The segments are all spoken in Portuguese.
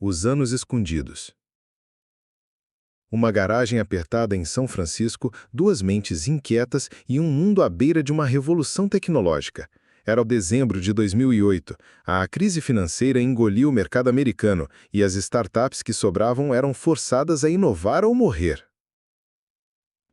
Os anos escondidos. Uma garagem apertada em São Francisco, duas mentes inquietas e um mundo à beira de uma revolução tecnológica. Era o dezembro de 2008. A crise financeira engoliu o mercado americano e as startups que sobravam eram forçadas a inovar ou morrer.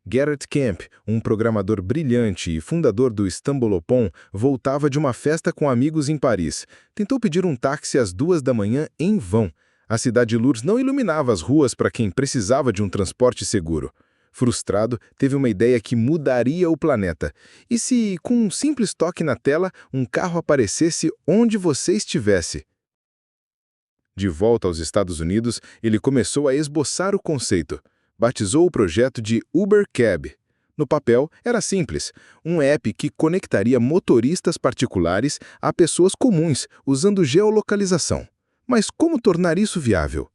Garrett Camp, um programador brilhante e fundador do Stumblr.com, voltava de uma festa com amigos em Paris. Tentou pedir um táxi às 2 da manhã em vão. A cidade de Lourdes não iluminava as ruas para quem precisava de um transporte seguro. Frustrado, teve uma ideia que mudaria o planeta. E se, com um simples toque na tela, um carro aparecesse onde você estivesse? De volta aos Estados Unidos, ele começou a esboçar o conceito. Batizou o projeto de Uber Cab. No papel, era simples, um app que conectaria motoristas particulares a pessoas comuns, usando geolocalização. Mas como tornar isso viável?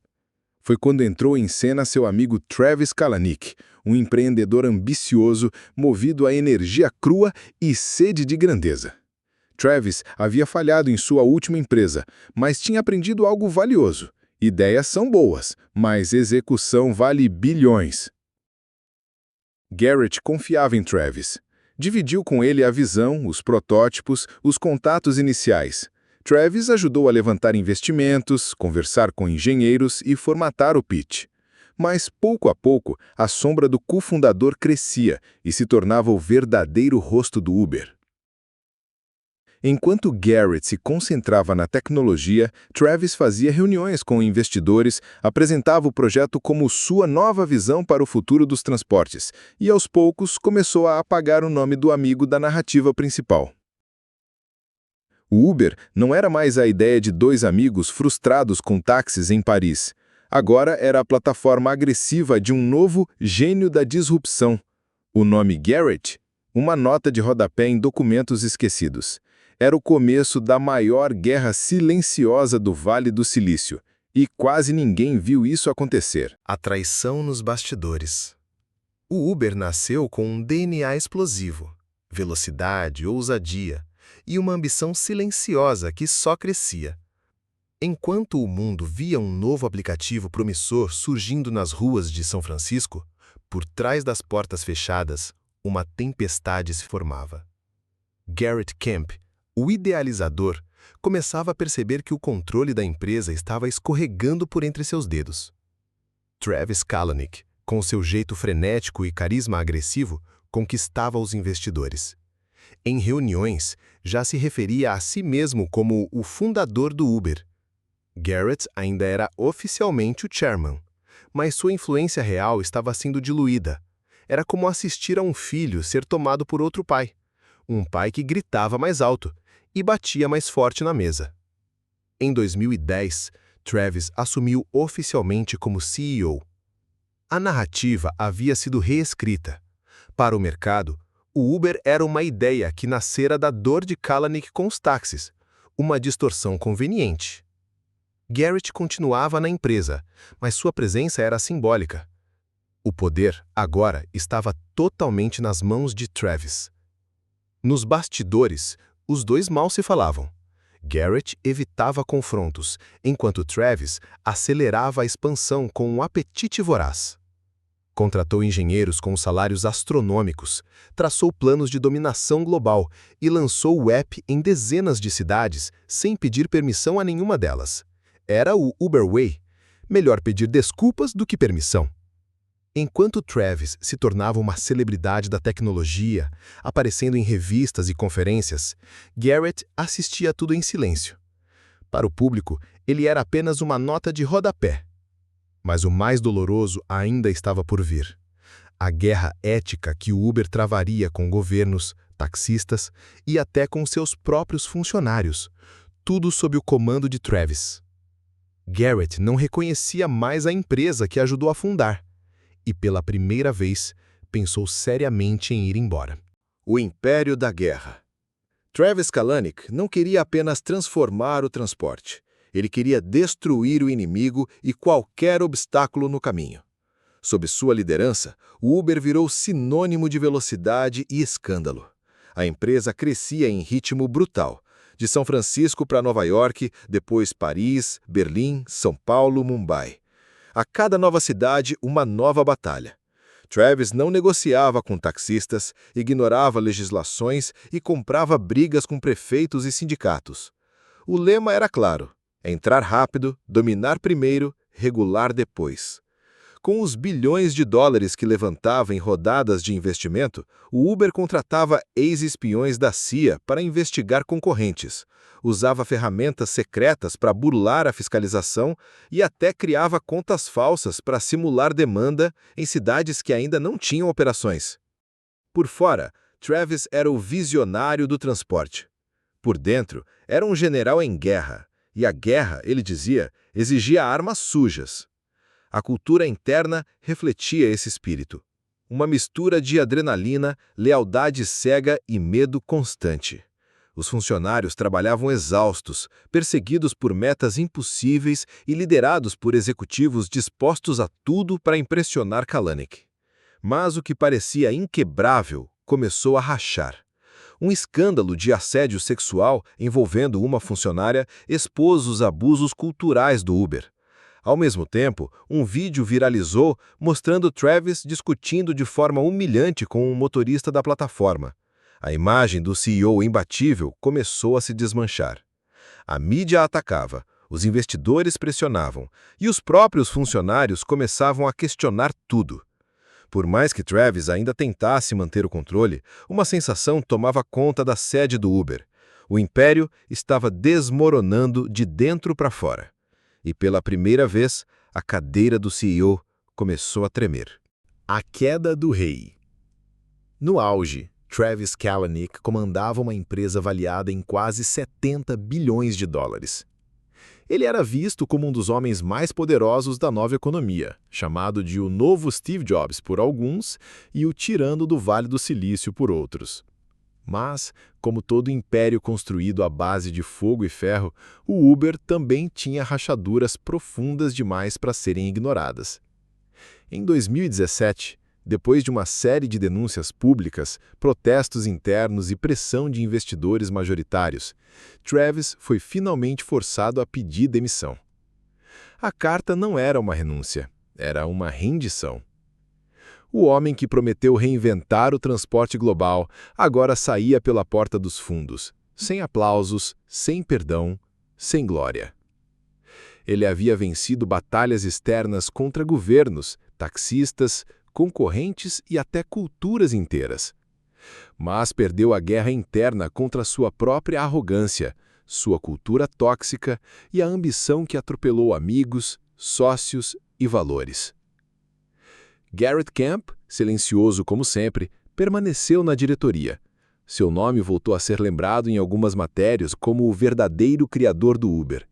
Foi quando entrou em cena seu amigo Travis Kalanick, um empreendedor ambicioso, movido a energia crua e sede de grandeza. Travis havia falhado em sua última empresa, mas tinha aprendido algo valioso. Ideias são boas, mas execução vale bilhões. Garrett confiava em Travis. Dividiu com ele a visão, os protótipos, os contatos iniciais. Travis ajudou a levantar investimentos, conversar com engenheiros e formatar o pitch. Mas, pouco a pouco, a sombra do cofundador crescia e se tornava o verdadeiro rosto do Uber. Enquanto Garrett se concentrava na tecnologia, Travis fazia reuniões com investidores, apresentava o projeto como sua nova visão para o futuro dos transportes e, aos poucos, começou a apagar o nome do amigo da narrativa principal. O Uber não era mais a ideia de dois amigos frustrados com táxis em Paris. Agora era a plataforma agressiva de um novo gênio da disrupção. O nome Garrett? Uma nota de rodapé em documentos esquecidos. Era o começo da maior guerra silenciosa do Vale do Silício, e quase ninguém viu isso acontecer. A traição nos bastidores. O Uber nasceu com um DNA explosivo, velocidade, ousadia e uma ambição silenciosa que só crescia. Enquanto o mundo via um novo aplicativo promissor surgindo nas ruas de São Francisco, por trás das portas fechadas, uma tempestade se formava. Garrett Camp, o idealizador, começava a perceber que o controle da empresa estava escorregando por entre seus dedos. Travis Kalanick, com seu jeito frenético e carisma agressivo, conquistava os investidores. Em reuniões, já se referia a si mesmo como o fundador do Uber. Garrett ainda era oficialmente o chairman, mas sua influência real estava sendo diluída. Era como assistir a um filho ser tomado por outro pai. Um pai que gritava mais alto e batia mais forte na mesa. Em 2010, Travis assumiu oficialmente como CEO. A narrativa havia sido reescrita. Para o mercado, o Uber era uma ideia que nascera da dor de Kalanick com os táxis, uma distorção conveniente. Garrett continuava na empresa, mas sua presença era simbólica. O poder, agora, estava totalmente nas mãos de Travis. Nos bastidores, os dois mal se falavam. Garrett evitava confrontos, enquanto Travis acelerava a expansão com um apetite voraz. Contratou engenheiros com salários astronômicos, traçou planos de dominação global e lançou o app em dezenas de cidades sem pedir permissão a nenhuma delas. Era o Uber Way. Melhor pedir desculpas do que permissão. Enquanto Travis se tornava uma celebridade da tecnologia, aparecendo em revistas e conferências, Garrett assistia tudo em silêncio. Para o público, ele era apenas uma nota de rodapé. Mas o mais doloroso ainda estava por vir. A guerra ética que o Uber travaria com governos, taxistas e até com seus próprios funcionários, tudo sob o comando de Travis. Garrett não reconhecia mais a empresa que ajudou a fundar. E pela primeira vez, pensou seriamente em ir embora. O Império da Guerra. Travis Kalanick não queria apenas transformar o transporte. Ele queria destruir o inimigo e qualquer obstáculo no caminho. Sob sua liderança, o Uber virou sinônimo de velocidade e escândalo. A empresa crescia em ritmo brutal. De São Francisco para Nova York, depois Paris, Berlim, São Paulo, Mumbai. A cada nova cidade, uma nova batalha. Travis não negociava com taxistas, ignorava legislações e comprava brigas com prefeitos e sindicatos. O lema era claro: entrar rápido, dominar primeiro, regular depois. Com os bilhões de dólares que levantava em rodadas de investimento, o Uber contratava ex-espiões da CIA para investigar concorrentes, usava ferramentas secretas para burlar a fiscalização e até criava contas falsas para simular demanda em cidades que ainda não tinham operações. Por fora, Travis era o visionário do transporte. Por dentro, era um general em guerra, e a guerra, ele dizia, exigia armas sujas. A cultura interna refletia esse espírito. Uma mistura de adrenalina, lealdade cega e medo constante. Os funcionários trabalhavam exaustos, perseguidos por metas impossíveis e liderados por executivos dispostos a tudo para impressionar Kalanick. Mas o que parecia inquebrável começou a rachar. Um escândalo de assédio sexual envolvendo uma funcionária expôs os abusos culturais do Uber. Ao mesmo tempo, um vídeo viralizou mostrando Travis discutindo de forma humilhante com um motorista da plataforma. A imagem do CEO imbatível começou a se desmanchar. A mídia atacava, os investidores pressionavam e os próprios funcionários começavam a questionar tudo. Por mais que Travis ainda tentasse manter o controle, uma sensação tomava conta da sede do Uber. O império estava desmoronando de dentro para fora. E pela primeira vez, a cadeira do CEO começou a tremer. A queda do rei. No auge, Travis Kalanick comandava uma empresa avaliada em quase 70 bilhões de dólares. Ele era visto como um dos homens mais poderosos da nova economia, chamado de o novo Steve Jobs por alguns e o tirano do Vale do Silício por outros. Mas, como todo império construído à base de fogo e ferro, o Uber também tinha rachaduras profundas demais para serem ignoradas. Em 2017, depois de uma série de denúncias públicas, protestos internos e pressão de investidores majoritários, Travis foi finalmente forçado a pedir demissão. A carta não era uma renúncia, era uma rendição. O homem que prometeu reinventar o transporte global agora saía pela porta dos fundos, sem aplausos, sem perdão, sem glória. Ele havia vencido batalhas externas contra governos, taxistas, concorrentes e até culturas inteiras. Mas perdeu a guerra interna contra sua própria arrogância, sua cultura tóxica e a ambição que atropelou amigos, sócios e valores. Garrett Camp, silencioso como sempre, permaneceu na diretoria. Seu nome voltou a ser lembrado em algumas matérias como o verdadeiro criador do Uber.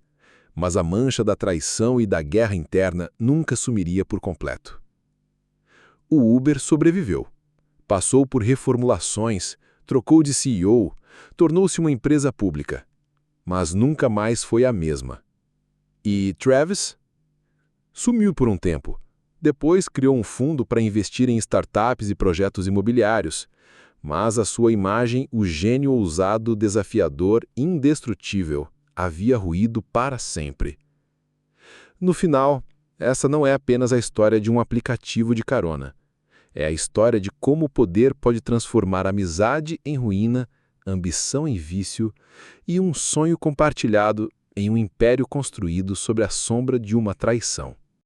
Mas a mancha da traição e da guerra interna nunca sumiria por completo. O Uber sobreviveu. Passou por reformulações, trocou de CEO, tornou-se uma empresa pública. Mas nunca mais foi a mesma. E Travis? Sumiu por um tempo. Depois criou um fundo para investir em startups e projetos imobiliários. Mas a sua imagem, o gênio ousado, desafiador, indestrutível, havia ruído para sempre. No final, essa não é apenas a história de um aplicativo de carona. É a história de como o poder pode transformar amizade em ruína, ambição em vício e um sonho compartilhado em um império construído sobre a sombra de uma traição.